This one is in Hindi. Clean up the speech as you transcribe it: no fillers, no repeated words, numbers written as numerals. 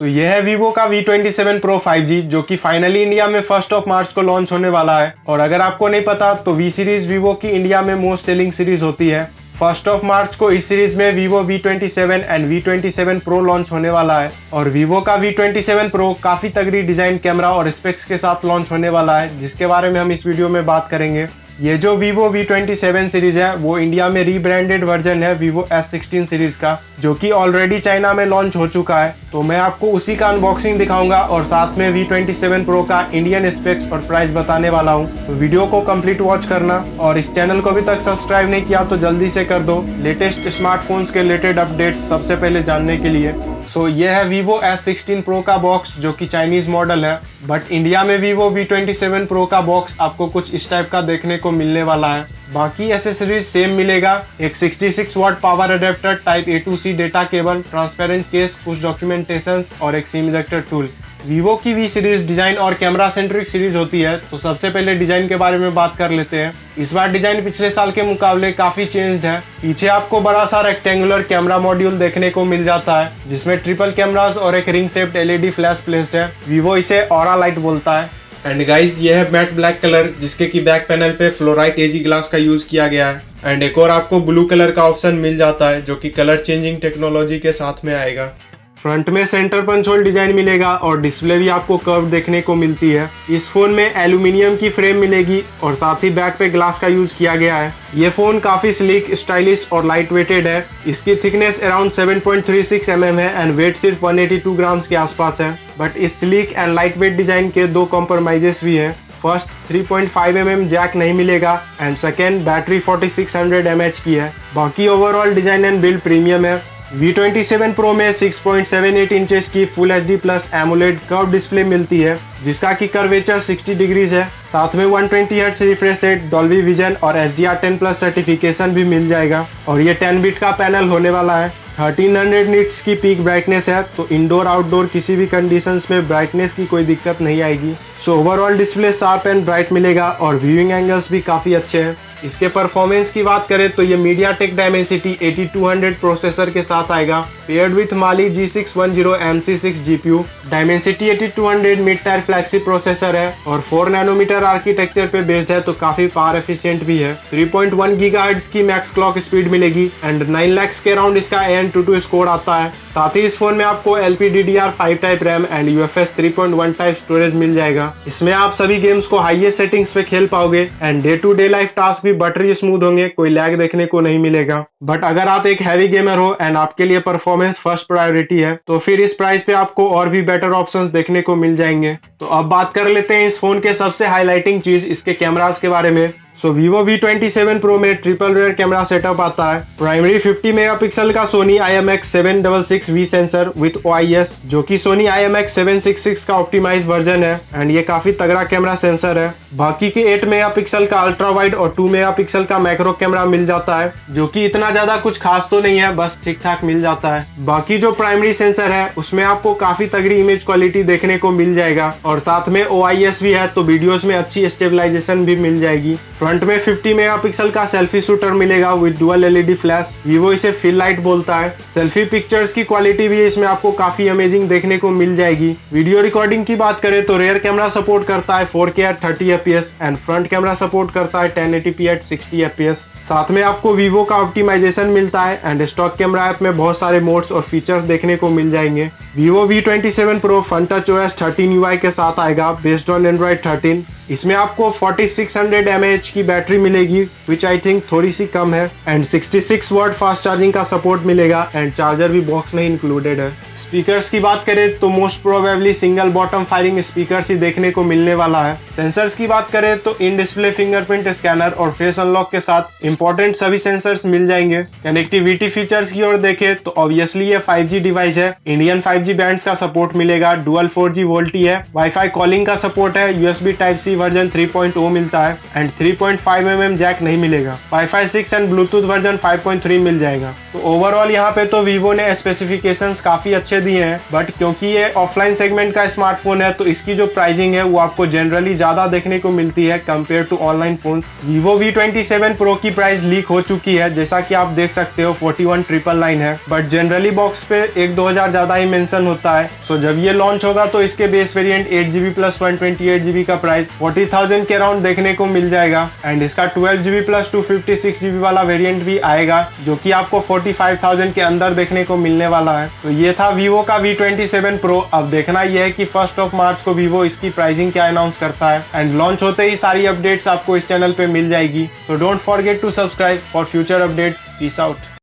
तो यह है Vivo का V27 Pro 5G जो कि फाइनली इंडिया में 1 मार्च को लॉन्च होने वाला है। और अगर आपको नहीं पता तो V सीरीज Vivo की इंडिया में मोस्ट सेलिंग सीरीज होती है। 1 मार्च को इस सीरीज में Vivo V27 and V27 Pro launch होने वाला है। और Vivo का V27 Pro काफी तगड़ी डिजाइन, कैमरा और स्पेक्स के साथ लॉन्च होने वाला है, जिसके बारे में हम इस वीडियो में बात करेंगे। ये जो Vivo V27 सीरीज है वो इंडिया में रीब्रांडेड वर्जन है Vivo S16 सीरीज का, जो कि ऑलरेडी चाइना में लॉन्च हो चुका है। तो मैं आपको उसी का अनबॉक्सिंग दिखाऊंगा और साथ में V27 Pro का इंडियन स्पेक्स और प्राइस बताने वाला हूं। तो वीडियो को कंप्लीट वॉच करना और इस चैनल को अभी तक सब्सक्राइब नहीं किया तो जल्दी से कर दो, लेटेस्ट स्मार्टफोन्स के रिलेटेड अपडेट्स सबसे पहले जानने के लिए। ये है Vivo S16 Pro का बॉक्स जो कि चाइनीज मॉडल है, बट इंडिया में Vivo V27 Pro का बॉक्स आपको कुछ इस टाइप का देखने को मिलने वाला है। बाकी एसेसरीज सेम मिलेगा, एक 66 watt power adapter, type A to C data cable, transparent case, कुछ डॉक्यूमेंटेशन और एक सिम इजेक्टर टूल। Vivo की V सीरीज डिजाइन और कैमरा सेंट्रिक सीरीज होती है। तो सबसे पहले डिजाइन के बारे में बात कर लेते हैं। इस बार डिजाइन पिछले साल के मुकाबले काफी चेंज्ड है। पीछे आपको बड़ा सा रेक्टेंगुलर कैमरा मॉड्यूल देखने को मिल जाता है, जिसमें ट्रिपल कैमरास और एक ring shaped LED flash placed है। Vivo इसे ऑरा लाइट बोलता है। एंड गाइज ये है मैट ब्लैक कलर, जिसके की बैक पैनल पे फ्लोराइट एजी ग्लास का यूज किया गया है। एंड एक और आपको ब्लू कलर का ऑप्शन मिल जाता है जो कि कलर चेंजिंग टेक्नोलॉजी के साथ में आएगा। फ्रंट में सेंटर पंच होल डिजाइन मिलेगा और डिस्प्ले भी आपको कर्व देखने को मिलती है। इस फोन में एल्यूमिनियम की फ्रेम मिलेगी और साथ ही बैक पे ग्लास का यूज किया गया है। ये फोन काफी स्लीक, स्टाइलिश और लाइट वेटेड है। इसकी थिकनेस अराउंड 7.36 mm है एंड वेट सिर्फ 182 ग्राम्स के आसपास है। बट इस sleek and light weight design के दो कॉम्प्रोमाइजेस भी हैं। फर्स्ट 3.5 mm जैक नहीं मिलेगा एंड सेकेंड बैटरी 4600 mAh की है। बाकी overall design and build premium है। V27 Pro में 6.78 इंचेस की full HD plus AMOLED curve display मिलती है, जिसका की कर्वेचर 60 डिग्रीज है। साथ में 120 hertz refresh rate, Dolby vision और HDR10+ सर्टिफिकेशन भी मिल जाएगा। और ये 10 बिट का पैनल होने वाला है। 1300 निट्स की पीक ब्राइटनेस है, तो इंडोर आउटडोर किसी भी कंडीशंस में ब्राइटनेस की कोई दिक्कत नहीं आएगी। Overall display sharp and bright मिलेगा और व्यूइंग एंगल्स भी काफी अच्छे हैं। इसके परफॉर्मेंस की बात करें तो ये MediaTek Dimensity 8200 प्रोसेसर के साथ आएगा, paired with Mali G610 MC6 GPU। Dimensity 8200 mid tyre flagship processor है और 4 नैनोमीटर आर्किटेक्चर पे बेस्ड है, तो काफी पावर एफिशिएंट भी है। 3.1 GHz की मैक्स क्लॉक स्पीड मिलेगी एंड 9 लाख के अराउंड इसका AN22 स्कोर आता है। साथ ही इस फोन में आपको LPDDR5 type RAM and UFS 3.1 type storage मिल जाएगा। इसमें आप सभी गेम्स को हाईएस्ट सेटिंग्स पे खेल पाओगे and day to day life task भी बटरी स्मूथ होंगे, कोई लैग देखने को नहीं मिलेगा। बट अगर आप एक हैवी गेमर हो एंड आपके लिए परफॉर्मेंस फर्स्ट प्रायोरिटी है, तो फिर इस प्राइस पे आपको और भी बेटर ऑप्शंस देखने को मिल जाएंगे। तो अब बात कर लेते हैं इस फोन के सबसे हाईलाइटिंग चीज, इसके कैमरास के बारे में। Vivo V27 Pro में ट्रिपल रेयर कैमरा सेटअप आता है। प्राइमरी 50 मेगापिक्सल का Soni IMX766V sensor with OIS, जो कि सोनी IMX766 का ऑप्टिमाइज वर्जन है एंड ये काफी तगड़ा कैमरा सेंसर है। बाकी के 8 मेगापिक्सल का अल्ट्रा वाइड और 2 मेगापिक्सल का मैक्रो कैमरा मिल जाता है, जो कि इतना ज्यादा कुछ खास तो नहीं है, बस ठीक ठाक मिल जाता है। बाकी जो प्राइमरी सेंसर है उसमें आपको काफी तगड़ी इमेज क्वालिटी देखने को मिल जाएगा और साथ में OIS भी है, तो वीडियोस में अच्छी स्टेबलाइजेशन भी मिल जाएगी। फ्रंट में 50 मेगापिक्सल का सेल्फी शूटर मिलेगा with dual LED flash, Vivo इसे फिल लाइट बोलता है। सेल्फी पिक्चर्स की क्वालिटी भी इसमें आपको काफी अमेजिंग देखने को मिल जाएगी। वीडियो रिकॉर्डिंग की बात करें तो रेयर कैमरा सपोर्ट करता है 4K at 30 FPS and front camera support करता है 1080p at 60 FPS। साथ में आपको Vivo का ऑप्टिमाइजेशन मिलता है एंड स्टॉक कैमरा ऐप में बहुत सारे मोड्स और फीचर्स देखने को मिल जाएंगे। Vivo V27 Pro FHD 13 UI के साथ आएगा बेस्ड ऑन Android 13। इसमें आपको 4600 mAh की बैटरी मिलेगी, विच आई थिंक थोड़ी सी कम है, एंड 66 वाट फास्ट चार्जिंग का सपोर्ट मिलेगा एंड चार्जर भी बॉक्स में इंक्लूडेड है। स्पीकर्स की बात करें तो most probably single bottom firing speakers ही देखने को मिलने वाला है। सेंसर्स की बात करें तो इन डिस्प्ले फिंगरप्रिंट स्कैनर और फेस अनलॉक के साथ इंपॉर्टेंट सभी सेंसर्स मिल जाएंगे। कनेक्टिविटी फीचर्स की ओर देखें तो ऑब्वियसली ये 5G डिवाइस है, इंडियन 5G बैंड्स का सपोर्ट मिलेगा, डुअल 4G वोल्टी है, वाईफाई कॉलिंग का सपोर्ट है, USB टाइप C वर्जन 3.0 मिलता है एंड 3.5mm जैक नहीं मिलेगा। वाईफाई 6 एंड ब्लूटूथ वर्जन 5.3 मिल जाएगा। तो ओवरऑल यहाँ पे तो वीवो ने स्पेसिफिकेशंस काफी अच्छे दिए हैं, बट क्योंकि ये ऑफलाइन सेगमेंट का स्मार्टफोन है तो इसकी जो प्राइसिंग है वो आपको जनरली ज्यादा देखने को मिलती है compare to online phones. Vivo V27 Pro की प्राइस लीक हो चुकी है, जैसा कि आप देख सकते हो 41,999 है, बट जनरली बॉक्स पे 1-2 हजार ज्यादा ही मेंशन होता है। सो जब ये लॉन्च होगा तो इसके base variant 8GB plus 128GB का प्राइस 40,000 के अराउंड देखने को मिल जाएगा एंड इसका 12GB प्लस 256GB वाला वेरिएंट भी आएगा जो कि आपको 45,000 के अंदर देखने को मिलने वाला है। तो ये था Vivo का V27 Pro। अब देखना यह है कि 1 मार्च को Vivo इसकी प्राइसिंग क्या अनाउंस करता है एंड लॉन्च होते ही सारी अपडेट्स आपको इस चैनल पे मिल जाएगी। So don't forget to subscribe for future updates. Peace out.